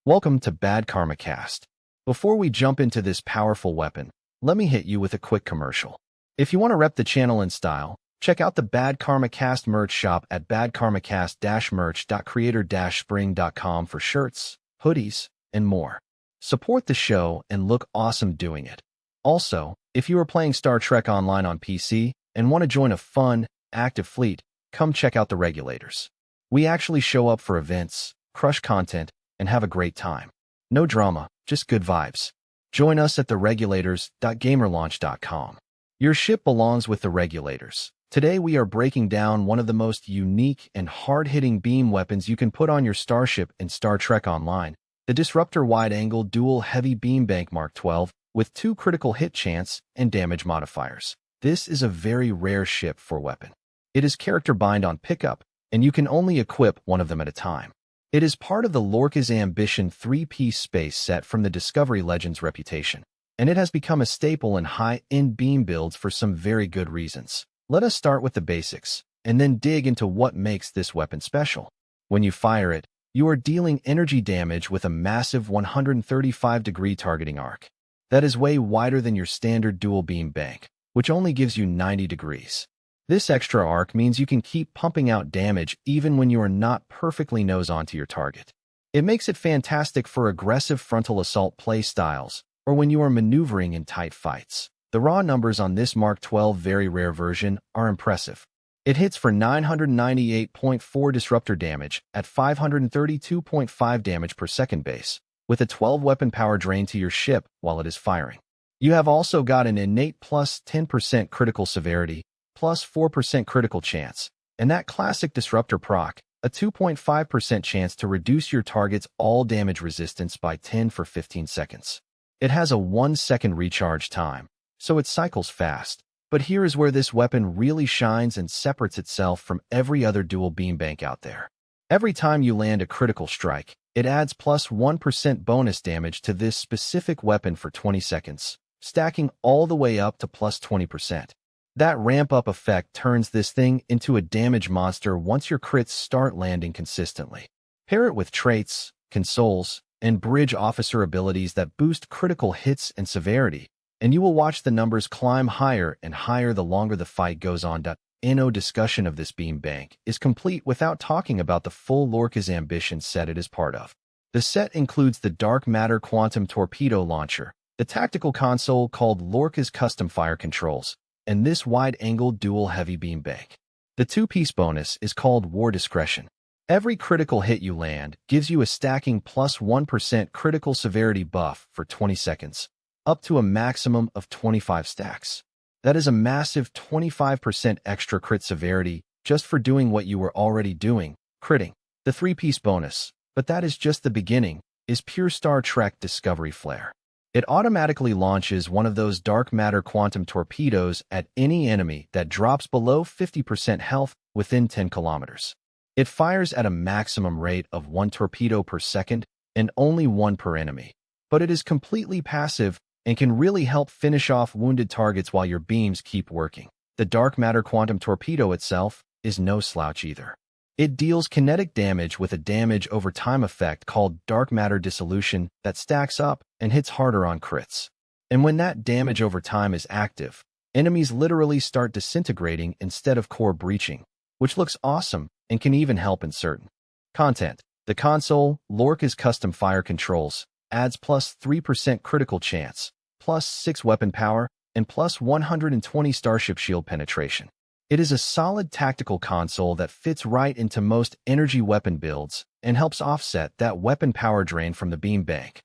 Welcome to BadKarmacast. Before we jump into this powerful weapon, let me hit you with a quick commercial. If you want to rep the channel in style, check out the BadKarmacast merch shop at badkarmacast-merch.creator-spring.com for shirts, hoodies, and more. Support the show and look awesome doing it. Also, if you are playing Star Trek Online on PC and want to join a fun, active fleet, come check out the Regulators. We actually show up for events, crush content, and have a great time. No drama, just good vibes. Join us at the regulators.gamerlaunch.com. Your ship belongs with the Regulators. Today we are breaking down one of the most unique and hard-hitting beam weapons you can put on your starship in Star Trek Online, the Disruptor Wide-Angle Dual Heavy Beam Bank Mark XII with 2 critical hit chance and damage modifiers. This is a very rare ship for weapon. It is character bind on pickup, and you can only equip one of them at a time. It is part of the Lorca's Ambition 3-piece space set from the Discovery Legends reputation, and it has become a staple in high-end beam builds for some very good reasons. Let us start with the basics, and then dig into what makes this weapon special. When you fire it, you are dealing energy damage with a massive 135-degree targeting arc. That is way wider than your standard dual beam bank, which only gives you 90 degrees. This extra arc means you can keep pumping out damage even when you are not perfectly nose-on to your target. It makes it fantastic for aggressive frontal assault play styles, or when you are maneuvering in tight fights. The raw numbers on this Mark XII very rare version are impressive. It hits for 998.4 disruptor damage at 532.5 damage per second base, with a 12 weapon power drain to your ship while it is firing. You have also got an innate plus 10% critical severity, plus 4% critical chance, and that classic Disruptor proc, a 2.5% chance to reduce your target's all damage resistance by 10 for 15 seconds. It has a 1-second recharge time, so it cycles fast. But here is where this weapon really shines and separates itself from every other dual beam bank out there. Every time you land a critical strike, it adds plus 1% bonus damage to this specific weapon for 20 seconds, stacking all the way up to plus 20%. That ramp-up effect turns this thing into a damage monster once your crits start landing consistently. Pair it with traits, consoles, and bridge officer abilities that boost critical hits and severity, and you will watch the numbers climb higher and higher the longer the fight goes on. No discussion of this beam bank is complete without talking about the full Lorca's Ambition set it is part of. The set includes the dark matter quantum torpedo launcher, the tactical console called Lorca's Custom Fire Controls, and this wide-angle dual heavy beam bank. The 2-piece bonus is called War Discretion. Every critical hit you land gives you a stacking plus 1% critical severity buff for 20 seconds, up to a maximum of 25 stacks. That is a massive 25% extra crit severity just for doing what you were already doing, critting. The 3-piece bonus, but that is just the beginning, is pure Star Trek Discovery flair. It automatically launches one of those dark matter quantum torpedoes at any enemy that drops below 50% health within 10 kilometers. It fires at a maximum rate of 1 torpedo per second and only 1 per enemy, but it is completely passive and can really help finish off wounded targets while your beams keep working. The dark matter quantum torpedo itself is no slouch either. It deals kinetic damage with a damage over time effect called dark matter dissolution that stacks up and hits harder on crits. And when that damage over time is active, enemies literally start disintegrating instead of core breaching, which looks awesome and can even help in certain content. The console, Lorca's Custom Fire Controls, adds plus 3% critical chance, plus 6 weapon power, and plus 120 starship shield penetration. It is a solid tactical console that fits right into most energy weapon builds and helps offset that weapon power drain from the beam bank.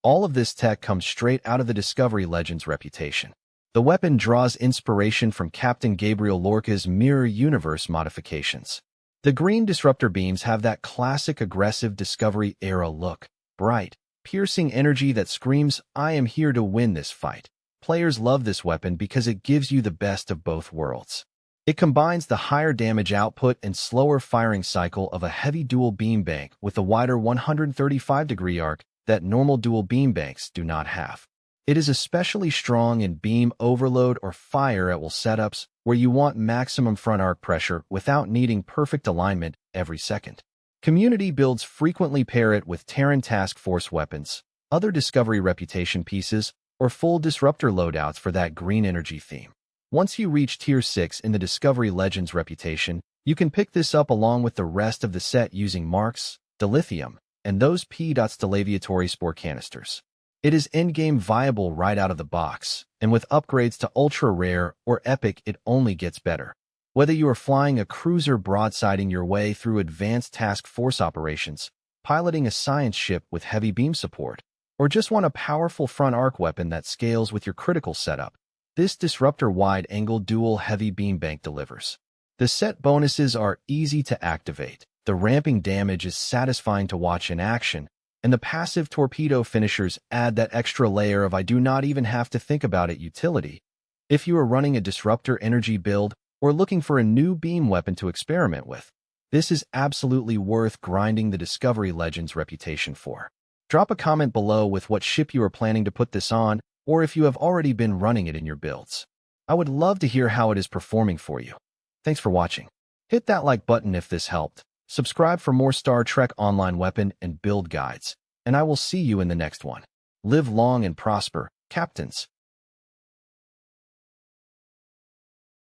All of this tech comes straight out of the Discovery Legends reputation. The weapon draws inspiration from Captain Gabriel Lorca's Mirror Universe modifications. The green Disruptor beams have that classic aggressive Discovery era look, bright, piercing energy that screams, "I am here to win this fight." Players love this weapon because it gives you the best of both worlds. It combines the higher damage output and slower firing cycle of a heavy dual beam bank with the wider 135-degree arc that normal dual beam banks do not have. It is especially strong in beam overload or fire at will setups where you want maximum front arc pressure without needing perfect alignment every second. Community builds frequently pair it with Terran Task Force weapons, other Discovery reputation pieces, or full Disruptor loadouts for that green energy theme. Once you reach Tier 6 in the Discovery Legends reputation, you can pick this up along with the rest of the set using marks, dilithium, and those P.Stelaviatory spore canisters. It is endgame viable right out of the box, and with upgrades to Ultra Rare or Epic it only gets better. Whether you are flying a cruiser broadsiding your way through advanced task force operations, piloting a science ship with heavy beam support, or just want a powerful front arc weapon that scales with your critical setup, this Disruptor wide-angle dual heavy beam bank delivers. The set bonuses are easy to activate, the ramping damage is satisfying to watch in action, and the passive torpedo finishers add that extra layer of I do not even have to think about it utility. If you are running a Disruptor energy build or looking for a new beam weapon to experiment with, this is absolutely worth grinding the Discovery Legends reputation for. Drop a comment below with what ship you are planning to put this on, or if you have already been running it in your builds. I would love to hear how it is performing for you. Thanks for watching. Hit that like button if this helped. Subscribe for more Star Trek Online weapon and build guides, and I will see you in the next one. Live long and prosper, Captains.